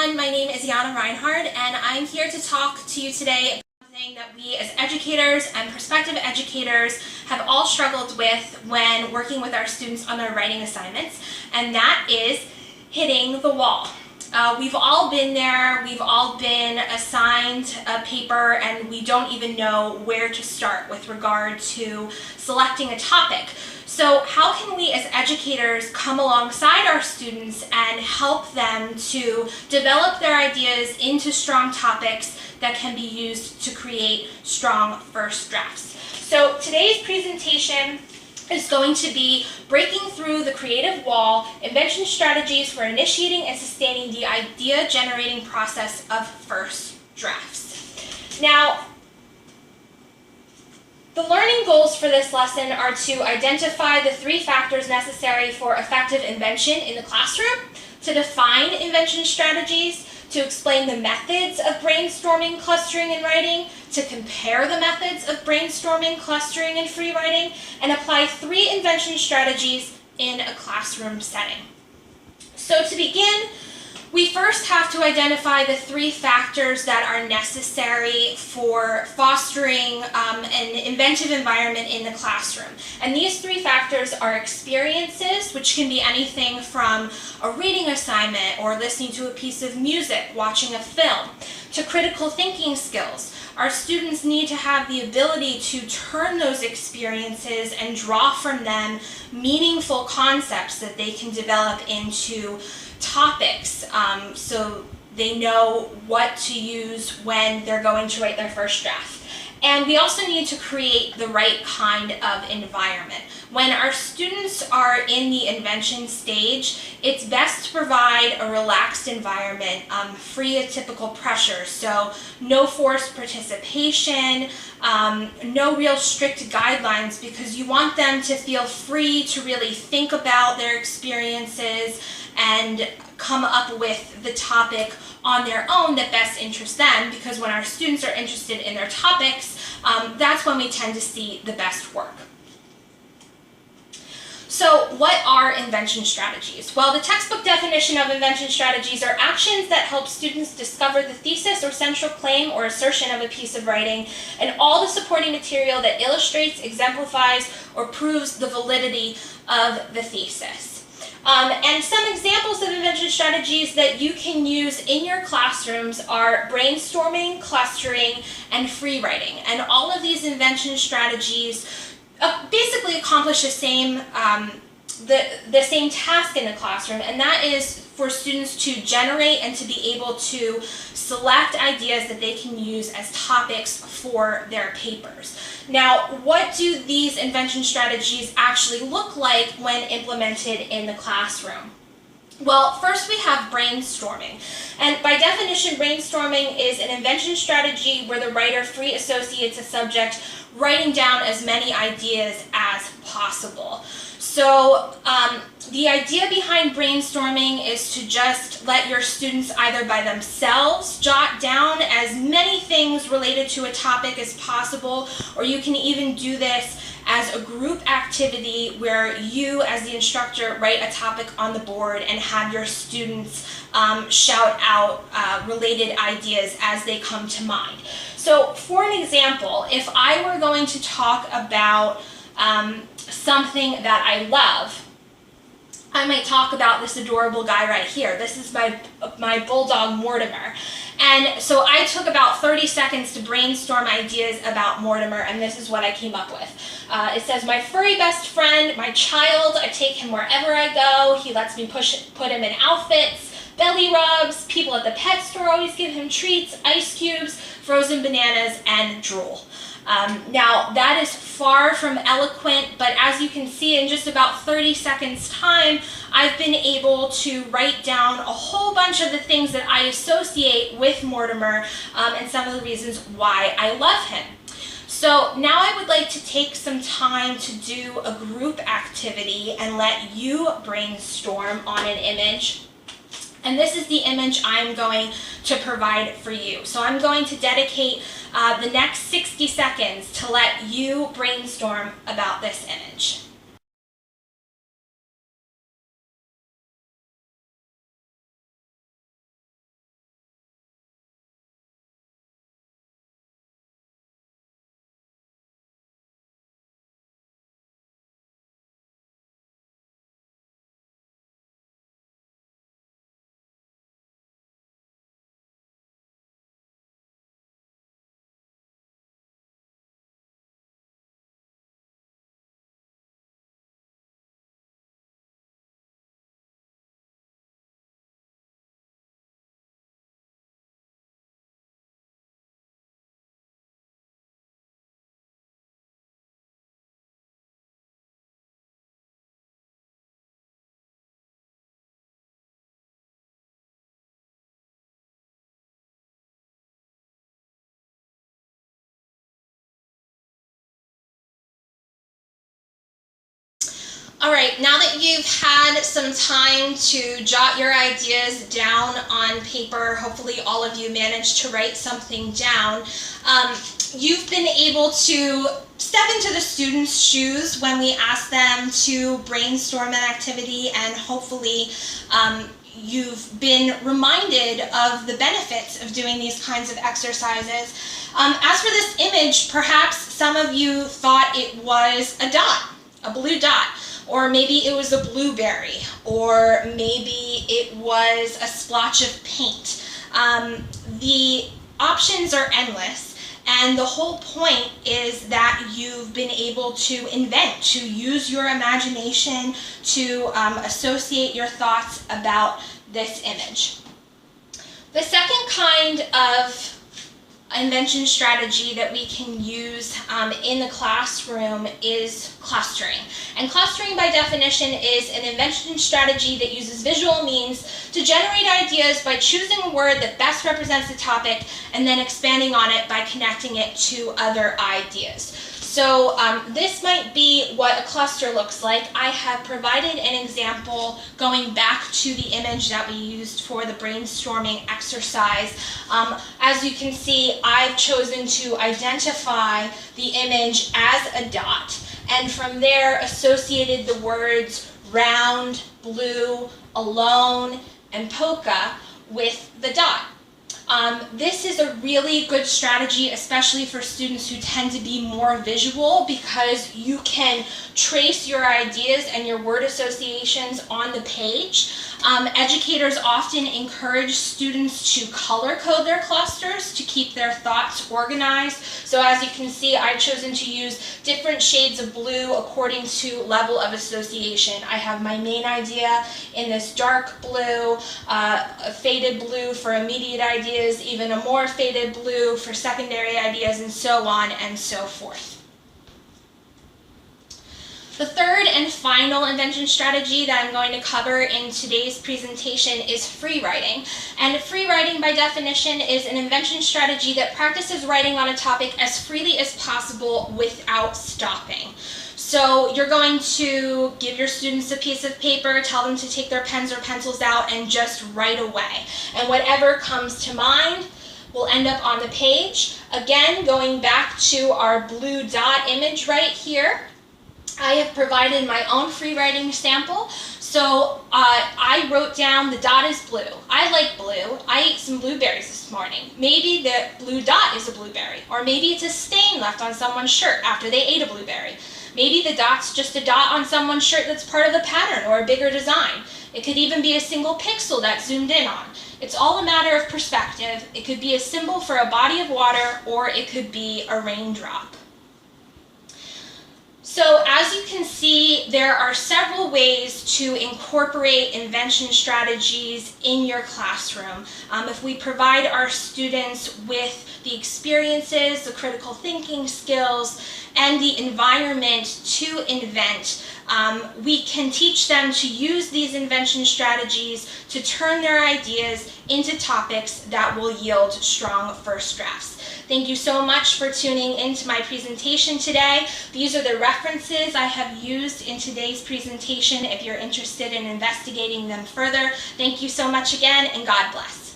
everyone, my name is Yana Reinhardt and I'm here to talk to you today about something that we as educators and prospective educators have all struggled with when working with our students on their writing assignments, and that is hitting the wall. We've all been there, we've all been assigned a paper and we don't even know where to start with regard to selecting a topic. So how can we as educators come alongside our students and help them to develop their ideas into strong topics that can be used to create strong first drafts? So today's presentation is going to be breaking through the creative wall, invention strategies for initiating and sustaining the idea-generating process of first drafts. Now, the learning goals for this lesson are to identify the 3 factors necessary for effective invention in the classroom, to define invention strategies, to explain the methods of brainstorming, clustering, and writing, to compare the methods of brainstorming, clustering, and free writing, and apply 3 invention strategies in a classroom setting. So to begin, we first have to identify the 3 factors that are necessary for fostering an inventive environment in the classroom. And these 3 factors are experiences, which can be anything from a reading assignment or listening to a piece of music, watching a film, to critical thinking skills. Our students need to have the ability to turn those experiences and draw from them meaningful concepts that they can develop into topics, so they know what to use when they're going to write their first draft. And we also need to create the right kind of environment. When our students are in the invention stage, it's best to provide a relaxed environment, free of typical pressure. So no forced participation, no real strict guidelines, because you want them to feel free to really think about their experiences and come up with the topic on their own that best interests them, because when our students are interested in their topics, that's when we tend to see the best work. So what are invention strategies? Well, the textbook definition of invention strategies are actions that help students discover the thesis or central claim or assertion of a piece of writing and all the supporting material that illustrates, exemplifies, or proves the validity of the thesis. And some examples of invention strategies that you can use in your classrooms are brainstorming, clustering, and free writing. And all of these invention strategies basically accomplish the same task in the classroom, and that is for students to generate and to be able to select ideas that they can use as topics for their papers. Now, what do these invention strategies actually look like when implemented in the classroom? Well, first we have brainstorming. And by definition, brainstorming is an invention strategy where the writer free associates a subject, writing down as many ideas as possible. So the idea behind brainstorming is to just let your students either by themselves jot down as many things related to a topic as possible, or you can even do this as a group activity where you as the instructor write a topic on the board and have your students shout out related ideas as they come to mind. So for an example, if I were going to talk about something that I love, I might talk about this adorable guy right here. This is my bulldog Mortimer. And so I took about 30 seconds to brainstorm ideas about Mortimer, and this is what I came up with. It says, my furry best friend, my child, I take him wherever I go. He lets me put him in outfits, belly rubs, people at the pet store always give him treats, ice cubes, frozen bananas, and drool. Now, that is far from eloquent, but as you can see, in just about 30 seconds time, I've been able to write down a whole bunch of the things that I associate with Mortimer and some of the reasons why I love him. So now I would like to take some time to do a group activity and let you brainstorm on an image. And this is the image I'm going to provide for you. So I'm going to dedicate the next 60 seconds to let you brainstorm about this image. All right, now that you've had some time to jot your ideas down on paper, hopefully all of you managed to write something down, you've been able to step into the students' shoes when we ask them to brainstorm an activity, and hopefully you've been reminded of the benefits of doing these kinds of exercises. As for this image, perhaps some of you thought it was a dot, a blue dot. Or maybe it was a blueberry, or maybe it was a splotch of paint. The options are endless, and the whole point is that you've been able to invent, to use your imagination to associate your thoughts about this image. The second kind of invention strategy that we can use in the classroom is clustering. And clustering by definition is an invention strategy that uses visual means to generate ideas by choosing a word that best represents the topic and then expanding on it by connecting it to other ideas. So this might be what a cluster looks like. I have provided an example going back to the image that we used for the brainstorming exercise. As you can see, I've chosen to identify the image as a dot, and from there associated the words round, blue, alone, and polka with the dot. This is a really good strategy, especially for students who tend to be more visual, because you can trace your ideas and your word associations on the page. Educators often encourage students to color code their clusters to keep their thoughts organized. So as you can see, I've chosen to use different shades of blue according to level of association. I have my main idea in this dark blue, a faded blue for immediate ideas, even a more faded blue for secondary ideas, and so on and so forth. The third and final invention strategy that I'm going to cover in today's presentation is free writing. And free writing, by definition, is an invention strategy that practices writing on a topic as freely as possible without stopping. So you're going to give your students a piece of paper, tell them to take their pens or pencils out and just write away. And whatever comes to mind will end up on the page. Again, going back to our blue dot image right here, I have provided my own free writing sample. So I wrote down the dot is blue. I like blue. I ate some blueberries this morning. Maybe the blue dot is a blueberry, or maybe it's a stain left on someone's shirt after they ate a blueberry. Maybe the dot's just a dot on someone's shirt that's part of a pattern or a bigger design. It could even be a single pixel that's zoomed in on. It's all a matter of perspective. It could be a symbol for a body of water, or it could be a raindrop. So as you can see, there are several ways to incorporate invention strategies in your classroom. If we provide our students with the experiences, the critical thinking skills, and the environment to invent, we can teach them to use these invention strategies to turn their ideas into topics that will yield strong first drafts. Thank you so much for tuning into my presentation today. These are the references I have used in today's presentation if you're interested in investigating them further. Thank you so much again, and God bless.